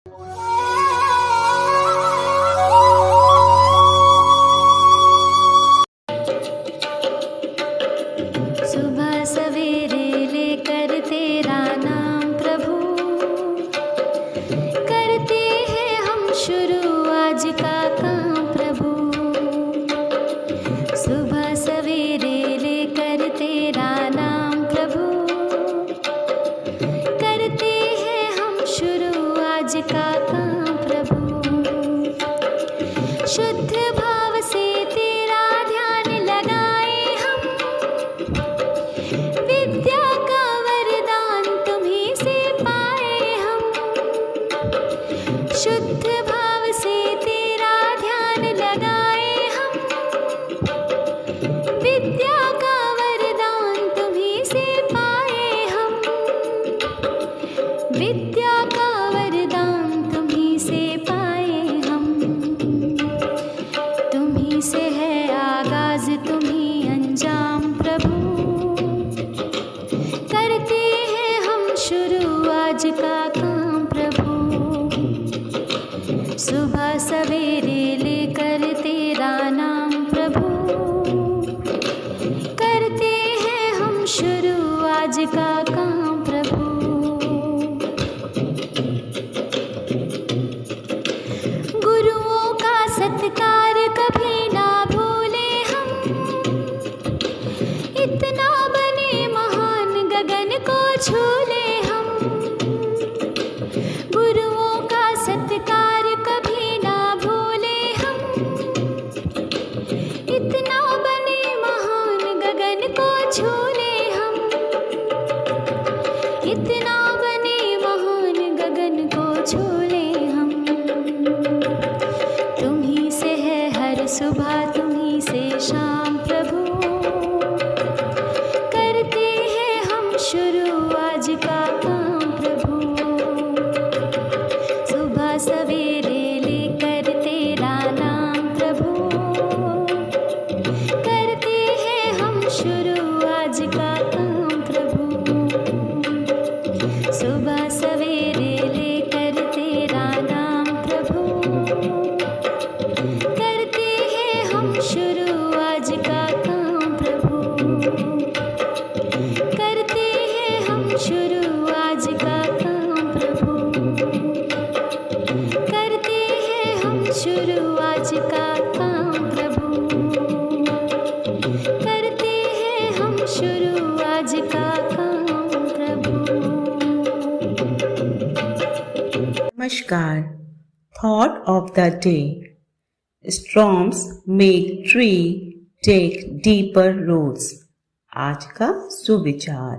सुबह सवेरे लेकर तेरा नाम प्रभु, करते हैं हम शुरू आज का काम प्रभु। सुबह सवेरे लेकर तेरा नाम प्रभु, करते हैं हम शुरू आज का काम प्रभु। शुद्ध भाव से तेरा ध्यान लगाए हम, विद्या का वरदान तुम्हीं से पाए हम। शुद्ध भाव से तेरा ध्यान लगाए हम, विद्या का वरदान तुम्हीं से पाए हम। विद्या का वरदान तुम्हीं से पाए हम। तुम्हीं से है आगाज तुम्हीं अंजाम प्रभु, करते हैं हम शुरू आज का काम प्रभु। सुबह सवेरे लेकर तेरा नाम प्रभु, करते हैं हम शुरू आज का काम प्रभु। गुरुओं का सत्कार कभी ना भूले हम, इतना बने महान गगन को छू ले हम। गुरुओं का सत्कार कभी ना भूले हम, इतना बने महान गगन को छू ले हम। इतना बने महान गगन को छू ले हम। तुम्हीं से है हर सुबह तुम्हीं से शाम प्रभु, करते हैं हम शुरू आज का काम प्रभु। सुबह सवेरे लेकर तेरा नाम प्रभु, करते हैं हम शुरू आज का काम प्रभु। सुबह सवेरे लेकर तेरा नाम प्रभु, करते हैं हम शुरू आज का काम प्रभु। करते हैं हम शुरू आज का काम प्रभु। करते हैं हम शुरू आज का काम प्रभु। करते हैं हम शुरू आज का काम प्रभु। Namaskar. Thought of the day. Storms make tree take deeper roots. आज का सुविचार।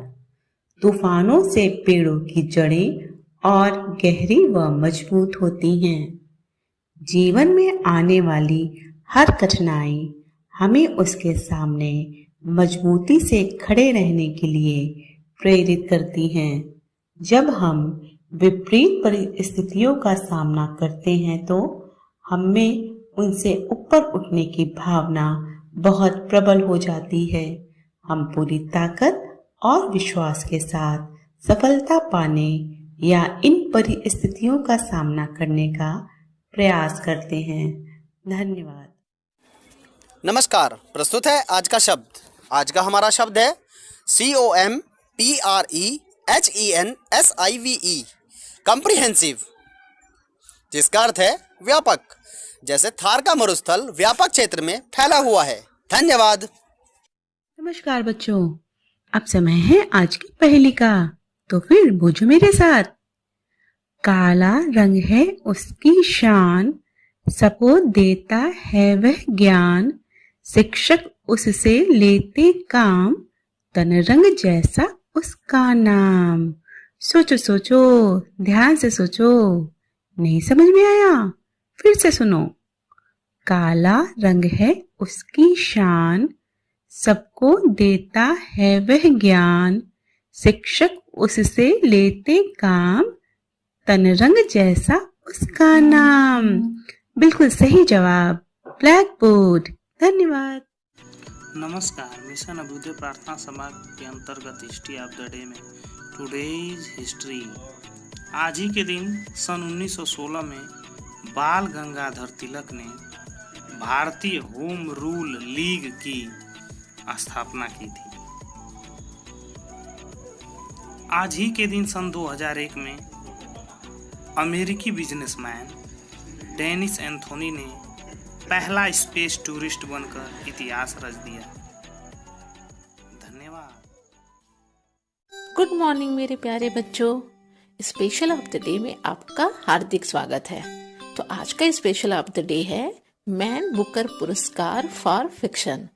तूफानों से पेड़ों की जड़ें और गहरी व मजबूत होती हैं। जीवन में आने वाली हर कठिनाई हमें उसके सामने मजबूती से खड़े रहने के लिए प्रेरित करती हैं। जब हम विपरीत परिस्थितियों का सामना करते हैं तो हमें उनसे ऊपर उठने की भावना बहुत प्रबल हो जाती है। हम पूरी ताकत और विश्वास के साथ सफलता पाने या इन परिस्थितियों का सामना करने का प्रयास करते हैं। धन्यवाद। नमस्कार, प्रस्तुत है आज का शब्द। आज का हमारा शब्द है COMPREHENSIVE, कॉम्प्रिहेंसिव, जिसका अर्थ है व्यापक। जैसे थार का मरुस्थल व्यापक क्षेत्र में फैला हुआ है। धन्यवाद। नमस्कार बच्चों, अब समय है आज की पहेली का, तो फिर बूझो मेरे साथ। काला रंग है उसकी शान, सबको देता है वह ज्ञान, शिक्षक उससे लेते काम, तन रंग जैसा उसका नाम। सोचो सोचो, ध्यान से सोचो। नहीं समझ में आया? फिर से सुनो। काला रंग है उसकी शान, सबको देता है वह ज्ञान, शिक्षक उससे लेते काम, तन रंग जैसा उसका नाम। बिल्कुल सही जवाब, ब्लैक बोर्ड। धन्यवाद। नमस्कार, मिशन अभ्युदय प्रार्थना सभा के अंतर्गत हिस्ट्री ऑफ द डे में टुडे इज हिस्ट्री। आज ही के दिन सन 1916 में बाल गंगाधर तिलक ने भारतीय होम रूल लीग की स्थापना की थी। आज ही के दिन सन 2001 में अमेरिकी बिजनेसमैन डेनिस एंथोनी ने पहला स्पेस टूरिस्ट बनकर इतिहास रच दिया। धन्यवाद। गुड मॉर्निंग मेरे प्यारे बच्चों, स्पेशल ऑफ द डे में आपका हार्दिक स्वागत है। तो आज का स्पेशल ऑफ द डे है मैन बुकर पुरस्कार फॉर फिक्शन।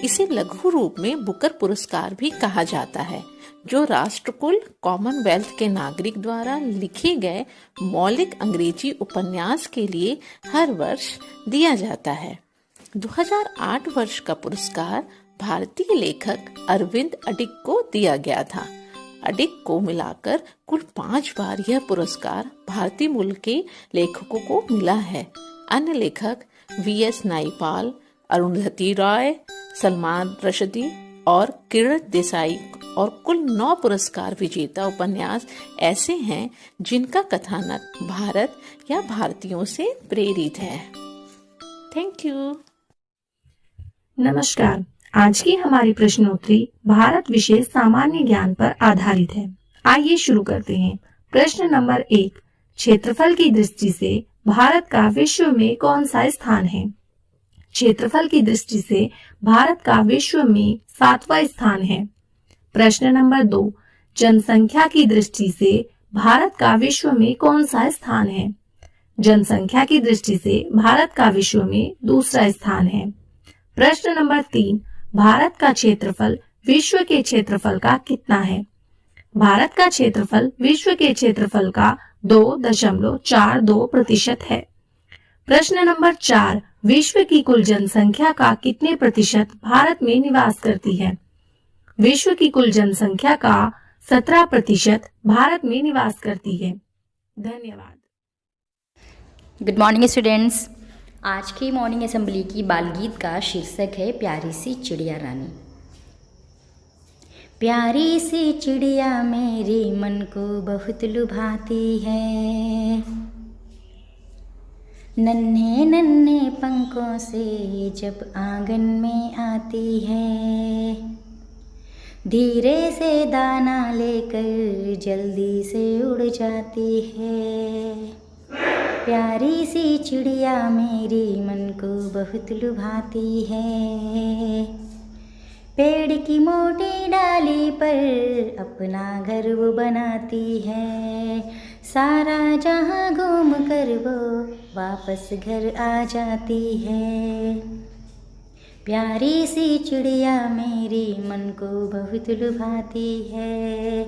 इसे लघु रूप में बुकर पुरस्कार भी कहा जाता है, जो राष्ट्रकुल कॉमनवेल्थ के नागरिक द्वारा लिखे गए मौलिक अंग्रेजी उपन्यास के लिए हर वर्ष दिया जाता है। 2008 वर्ष का पुरस्कार भारतीय लेखक अरविंद अडिग को दिया गया था। अडिग को मिलाकर कुल 5 बार यह पुरस्कार भारतीय मूल के लेखकों को मिला है। अन्य लेखक वीएस नाइपाल, अरुंधति रॉय, सलमान रशदी और किरण देसाई और कुल 9 पुरस्कार विजेता उपन्यास ऐसे हैं जिनका कथानक भारत या भारतीयों से प्रेरित है। Thank you. नमस्कार। आज की हमारी प्रश्नोत्तरी भारत विषय सामान्य ज्ञान पर आधारित है। आइए शुरू करते हैं। प्रश्न नंबर 1, क्षेत्रफल की दृष्टि से भारत का विश्व में कौन सा स्थान है? क्षेत्रफल की दृष्टि से भारत का विश्व में 7वां स्थान है। प्रश्न नंबर 2, जनसंख्या की दृष्टि से भारत का विश्व में कौन सा स्थान है? जनसंख्या की दृष्टि से भारत का विश्व में 2रा स्थान है। प्रश्न नंबर 3, भारत का क्षेत्रफल विश्व के क्षेत्रफल का कितना है? भारत का क्षेत्रफल विश्व के क्षेत्रफल का 2.42% है। प्रश्न नंबर 4, विश्व की कुल जनसंख्या का कितने प्रतिशत भारत में निवास करती है? विश्व की कुल जनसंख्या का 17% भारत में निवास करती है। धन्यवाद। Good morning students. आज की मॉर्निंग असेंबली की बाल गीत का शीर्षक है प्यारी सी चिड़िया रानी। प्यारी सी चिड़िया मेरे मन को बहुत लुभाती है, नन्हे नन्हे पंखों से जब आंगन में आती है, धीरे से दाना लेकर जल्दी से उड़ जाती है। प्यारी सी चिड़िया मेरी मन को बहुत लुभाती है, पेड़ की मोटी डाली पर अपना घर वो बनाती है, सारा जहां घूम कर वो वापस घर आ जाती है। प्यारी सी चिड़िया मेरी मन को बहुत लुभाती है,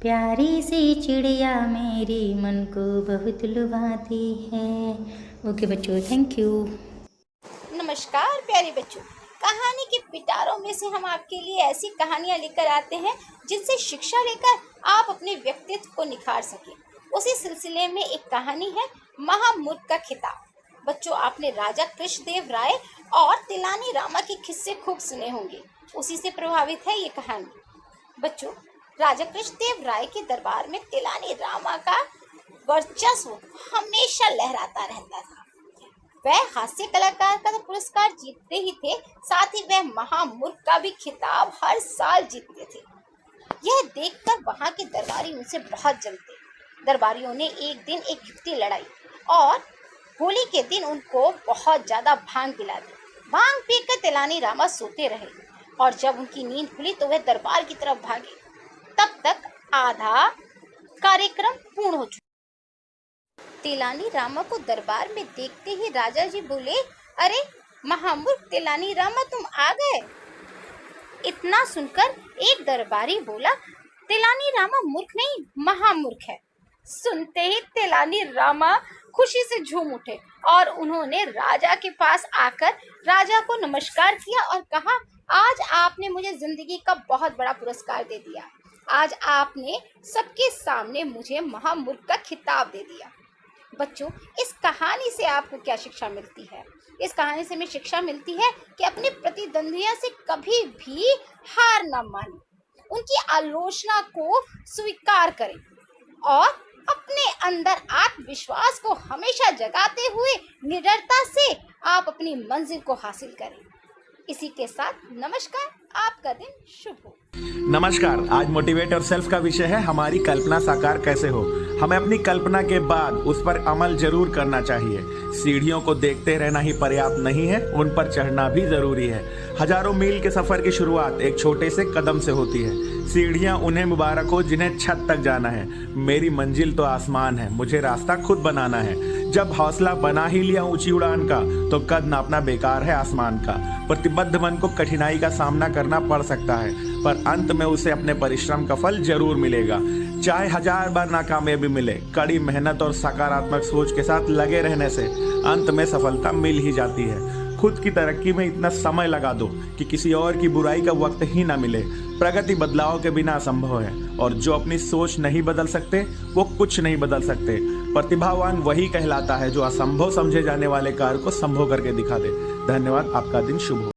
प्यारी सी चिड़िया मेरी मन को बहुत लुभाती है। ओके बच्चों, थैंक यू। नमस्कार प्यारे बच्चों, कहानी के पिटारों में से हम आपके लिए ऐसी कहानियाँ लेकर आते हैं जिनसे शिक्षा लेकर आप अपने व्यक्तित्व को निखार सकें। उसी सिलसिले में एक कहानी है महामूर्ख का खिताब। बच्चों, आपने राजा कृष्णदेव राय और तिलानी रामा के किस्से खूब सुने होंगे, उसी से प्रभावित है ये कहानी। बच्चों, राजा कृष्णदेव राय के दरबार में तिलानी रामा का वर्चस्व हमेशा लहराता रहता था। वह हास्य कलाकार का पुरस्कार जीतते ही थे, साथ ही वह महामूर्ख का भी खिताब हर साल जीतते थे। यह देखकर वहां के दरबारी उनसे बहुत जलते। दरबारियों ने एक दिन एक युक्ति लड़ाई और होली के दिन उनको बहुत ज्यादा भांग पिला दी। भांग पीकर तिलानी रामा सोते रहे और जब उनकी नींद खुली तो वह दरबार की तरफ भागे। तब तक आधा कार्यक्रम पूर्ण हो चुका। तिलानी रामा को दरबार में देखते ही राजा जी बोले, अरे महामूर्ख तिलानी रामा, तुम आ गए। इतना सुनकर एक दरबारी बोला, तिलानी रामा मूर्ख नहीं महामूर्ख है। सुनते ही तिलानी रामा खुशी से झूम उठे और उन्होंने राजा के पास आकर राजा को नमस्कार किया और कहा, आज आपने मुझे जिंदगी का बहुत बड़ा पुरस्कार दे दिया। आज आपने सबके सामने मुझे महामूर्ख का खिताब दे दिया। बच्चों, इस कहानी से आपको क्या शिक्षा मिलती है? इस कहानी से हमें शिक्षा मिलती है कि अपने प्रतिद्वंदियों से कभी भी हार न माने, उनकी आलोचना को स्वीकार करें और अपने अंदर आत्मविश्वास को हमेशा जगाते हुए निडरता से आप अपनी मंजिल को हासिल करें। इसी के साथ नमस्कार, आपका दिन शुभ हो। नमस्कार, आज मोटिवेट और सेल्फ का विषय है हमारी कल्पना साकार कैसे हो। हमें अपनी कल्पना के बाद उस पर अमल जरूर करना चाहिए। सीढ़ियों को देखते रहना ही पर्याप्त नहीं है, उन पर चढ़ना भी जरूरी है। हजारों मील के सफर की शुरुआत एक छोटे से कदम से होती है। सीढ़ियां उन्हें मुबारक हो जिन्हें छत तक जाना है। मेरी मंजिल तो आसमान है, मुझे रास्ता खुद बनाना है। जब हौसला बना ही लिया ऊंची उड़ान का, तो कद नापना बेकार है आसमान का। प्रतिबद्ध मन को कठिनाई का सामना करना पड़ सकता है, पर अंत में उसे अपने परिश्रम का फल जरूर मिलेगा। चाहे 1000 बार नाकामयाबी मिले, कड़ी मेहनत और सकारात्मक सोच के साथ लगे रहने से अंत में सफलता मिल ही जाती है। खुद की तरक्की में इतना समय लगा दो कि किसी और की बुराई का वक्त ही ना मिले। प्रगति बदलाव के बिना असंभव है, और जो अपनी सोच नहीं बदल सकते वो कुछ नहीं बदल सकते। प्रतिभावान वही कहलाता है जो असंभव समझे जाने वाले कार्य को संभव करके दिखा दे। धन्यवाद, आपका दिन शुभ हो।